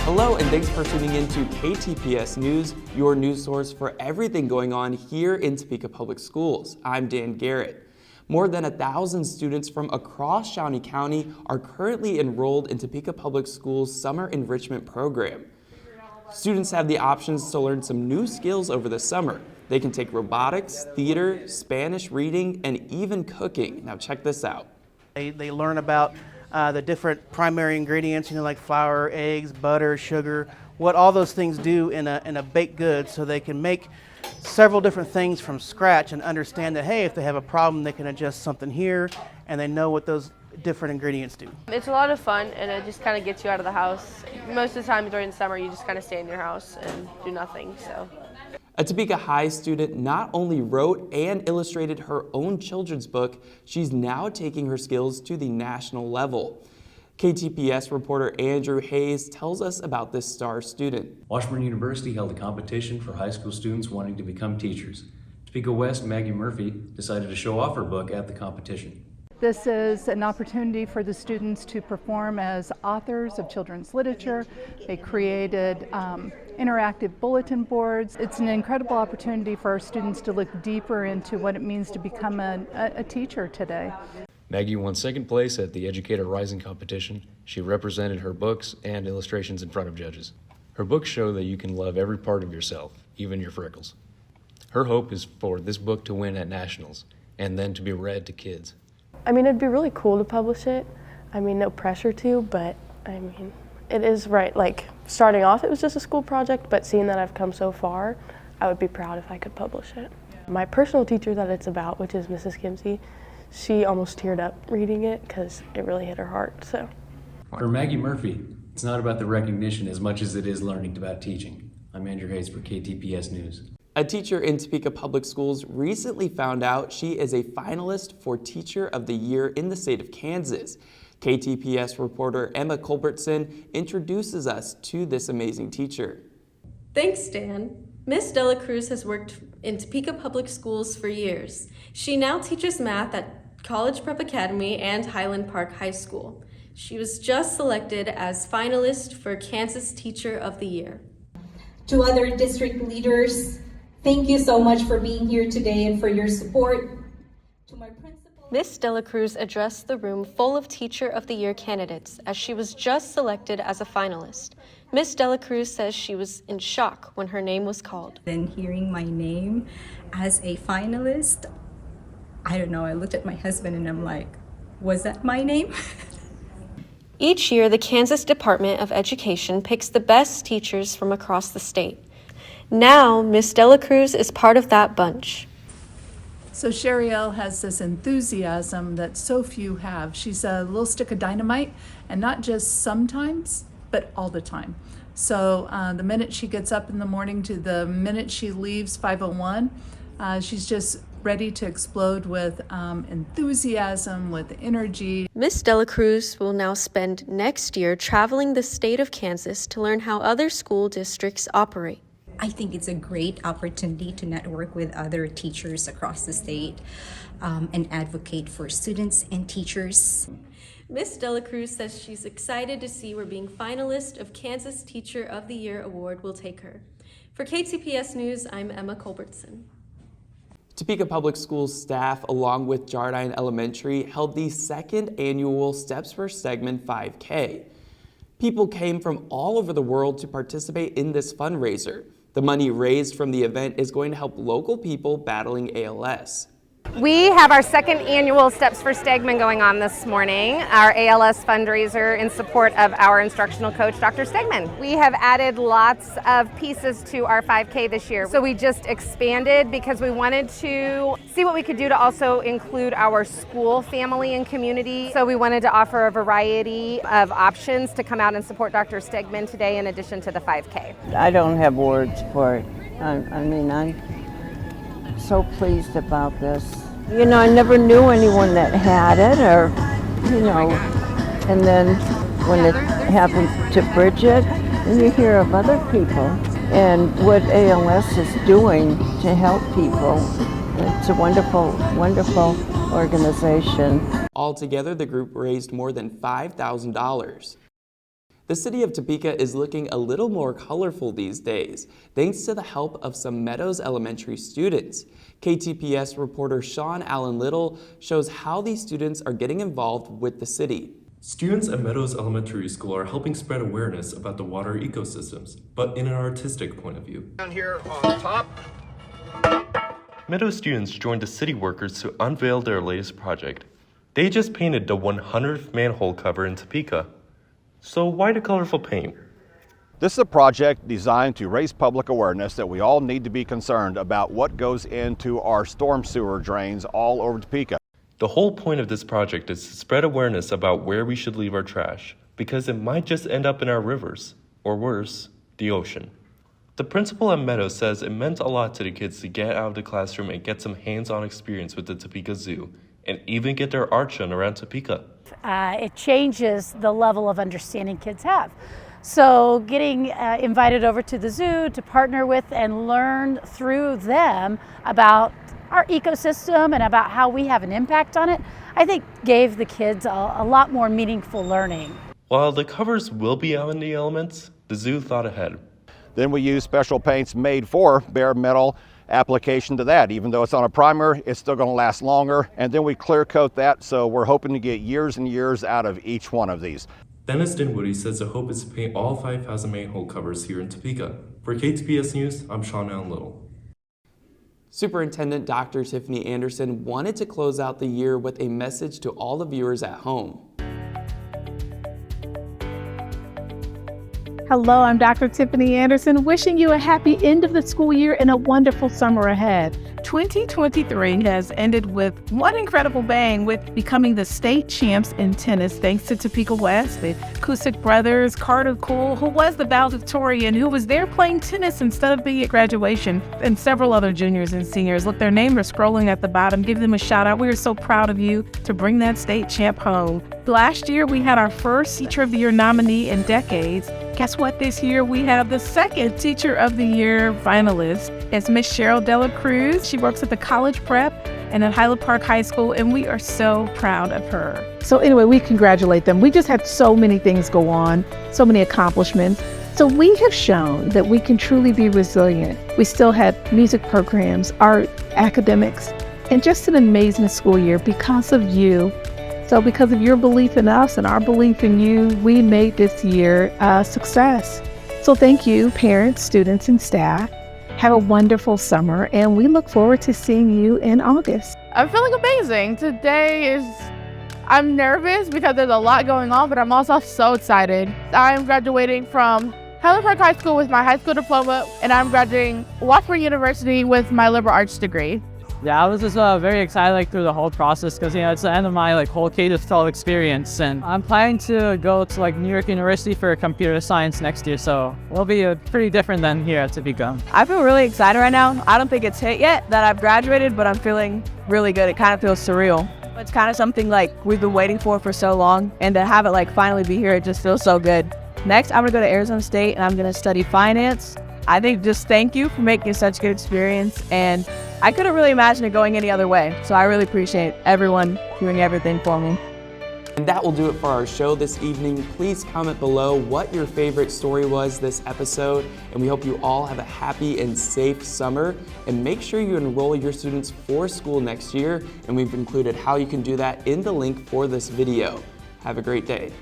Hello and thanks for tuning in to KTPS News, your news source for everything going on here in Topeka Public Schools. I'm Dan Garrett. More than 1,000 students from across Shawnee County are currently enrolled in Topeka Public Schools' Summer Enrichment Program. Students have the options to learn some new skills over the summer. They can take robotics, theater, Spanish reading, and even cooking. Now check this out. They learn about the different primary ingredients, like flour, eggs, butter, sugar, what all those things do in a baked good, so they can make several different things from scratch and understand that, hey, if they have a problem, they can adjust something here, and they know what those different ingredients do. It's a lot of fun, and it just kind of gets you out of the house. Most of the time during the summer, you just kind of stay in your house and do nothing. So. A Topeka High student not only wrote and illustrated her own children's book, she's now taking her skills to the national level. KTPS reporter Andrew Hayes tells us about this star student. Washburn University held a competition for high school students wanting to become teachers. Topeka West Maggie Murphy decided to show off her book at the competition. This is an opportunity for the students to perform as authors of children's literature. They created interactive bulletin boards. It's an incredible opportunity for our students to look deeper into what it means to become a teacher today. Maggie won second place at the Educator Rising competition. She represented her books and illustrations in front of judges. Her books show that you can love every part of yourself, even your freckles. Her hope is for this book to win at nationals and then to be read to kids. I mean, it'd be really cool to publish it. I mean, no pressure to, but I mean, it is right. Like, starting off, it was just a school project, but seeing that I've come so far, I would be proud if I could publish it. My personal teacher that it's about, which is Mrs. Kimsey, she almost teared up reading it because it really hit her heart, so. For Maggie Murphy, it's not about the recognition as much as it is learning about teaching. I'm Andrew Hayes for KTPS News. A teacher in Topeka Public Schools recently found out she is a finalist for Teacher of the Year in the state of Kansas. KTPS reporter Emma Culbertson introduces us to this amazing teacher. Thanks, Dan. Miss Dela Cruz has worked in Topeka Public Schools for years. She now teaches math at College Prep Academy and Highland Park High School. She was just selected as finalist for Kansas Teacher of the Year. To other district leaders, thank you so much for being here today and for your support. To my principal, Miss Dela Cruz addressed the room full of Teacher of the Year candidates as she was just selected as a finalist. Miss Dela Cruz says she was in shock when her name was called. Then hearing my name as a finalist, I don't know, I looked at my husband and I'm like, was that my name? Each year, the Kansas Department of Education picks the best teachers from across the state. Now, Miss Dela Cruz is part of that bunch. So Sherielle has this enthusiasm that so few have. She's a little stick of dynamite, and not just sometimes, but all the time. So the minute she gets up in the morning to the minute she leaves 5:01, she's just ready to explode with enthusiasm, with energy. Miss Dela Cruz will now spend next year traveling the state of Kansas to learn how other school districts operate. I think it's a great opportunity to network with other teachers across the state and advocate for students and teachers. Miss Dela Cruz says she's excited to see where being finalist of Kansas Teacher of the Year Award will take her. For KTPS News, I'm Emma Culbertson. Topeka Public Schools staff, along with Jardine Elementary, held the second annual Steps for Stegman 5K. People came from all over the world to participate in this fundraiser. The money raised from the event is going to help local people battling ALS. We have our second annual Steps for Stegman going on this morning, our ALS fundraiser in support of our instructional coach, Dr. Stegman. We have added lots of pieces to our 5K this year. So we just expanded because we wanted to see what we could do to also include our school family and community. So we wanted to offer a variety of options to come out and support Dr. Stegman today in addition to the 5K. I don't have words for it. I'm so pleased about this. You know, I never knew anyone that had it, or, and then when it happened to Bridget, then you hear of other people and what ALS is doing to help people. It's a wonderful, wonderful organization. Altogether, the group raised more than $5,000. The city of Topeka is looking a little more colorful these days, thanks to the help of some Meadows Elementary students. KTPS reporter Sean Allen Little shows how these students are getting involved with the city. Students at Meadows Elementary School are helping spread awareness about the water ecosystems, but in an artistic point of view. Down here on top. Meadows students joined the city workers to unveil their latest project. They just painted the 100th manhole cover in Topeka. So why the colorful paint? This is a project designed to raise public awareness that we all need to be concerned about what goes into our storm sewer drains all over Topeka. The whole point of this project is to spread awareness about where we should leave our trash, because it might just end up in our rivers, or worse, the ocean. The principal at Meadows says it meant a lot to the kids to get out of the classroom and get some hands-on experience with the Topeka Zoo, and even get their art shown around Topeka. It changes the level of understanding kids have. So getting invited over to the zoo to partner with and learn through them about our ecosystem and about how we have an impact on it, I think gave the kids a lot more meaningful learning. While the covers will be out in the elements, the zoo thought ahead. Then we use special paints made for bare metal application to that. Even though it's on a primer, it's still going to last longer. And then we clear coat that, so we're hoping to get years and years out of each one of these. Dennis Dinwoody says the hope is to paint all 5,000 manhole covers here in Topeka. For KTPS News, I'm Sean Allen Little. Superintendent Dr. Tiffany Anderson wanted to close out the year with a message to all the viewers at home. Hello, I'm Dr. Tiffany Anderson, wishing you a happy end of the school year and a wonderful summer ahead. 2023 has ended with one incredible bang with becoming the state champs in tennis thanks to Topeka West, the Cusick brothers, Carter Cool, who was the valedictorian, who was there playing tennis instead of being at graduation, and several other juniors and seniors. Look, their names are scrolling at the bottom. Give them a shout out. We are so proud of you to bring that state champ home. Last year, we had our first Teacher of the Year nominee in decades. Guess what? This year, we have the second Teacher of the Year finalist. It's Miss Cheryl Dela Cruz. She works at the college prep and at Highland Park High School, and we are so proud of her. So anyway, we congratulate them. We just had so many things go on, so many accomplishments. So we have shown that we can truly be resilient. We still had music programs, art, academics, and just an amazing school year because of you. So because of your belief in us and our belief in you, we made this year a success. So thank you, parents, students, and staff. Have a wonderful summer, and we look forward to seeing you in August. I'm feeling amazing. I'm nervous because there's a lot going on, but I'm also so excited. I'm graduating from Highland Park High School with my high school diploma, and I'm graduating Washburn University with my liberal arts degree. Yeah, I was just very excited through the whole process because it's the end of my whole K-12 experience, and I'm planning to go to New York University for computer science next year, so it'll be pretty different than here at Topeka. I feel really excited right now. I don't think it's hit yet that I've graduated, but I'm feeling really good. It kind of feels surreal. It's kind of something we've been waiting for so long, and to have it finally be here, it just feels so good. Next, I'm gonna go to Arizona State and I'm gonna study finance. I think just thank you for making such a good experience, and I couldn't really imagine it going any other way. So I really appreciate everyone doing everything for me. And that will do it for our show this evening. Please comment below what your favorite story was this episode, and we hope you all have a happy and safe summer. And make sure you enroll your students for school next year, and we've included how you can do that in the link for this video. Have a great day.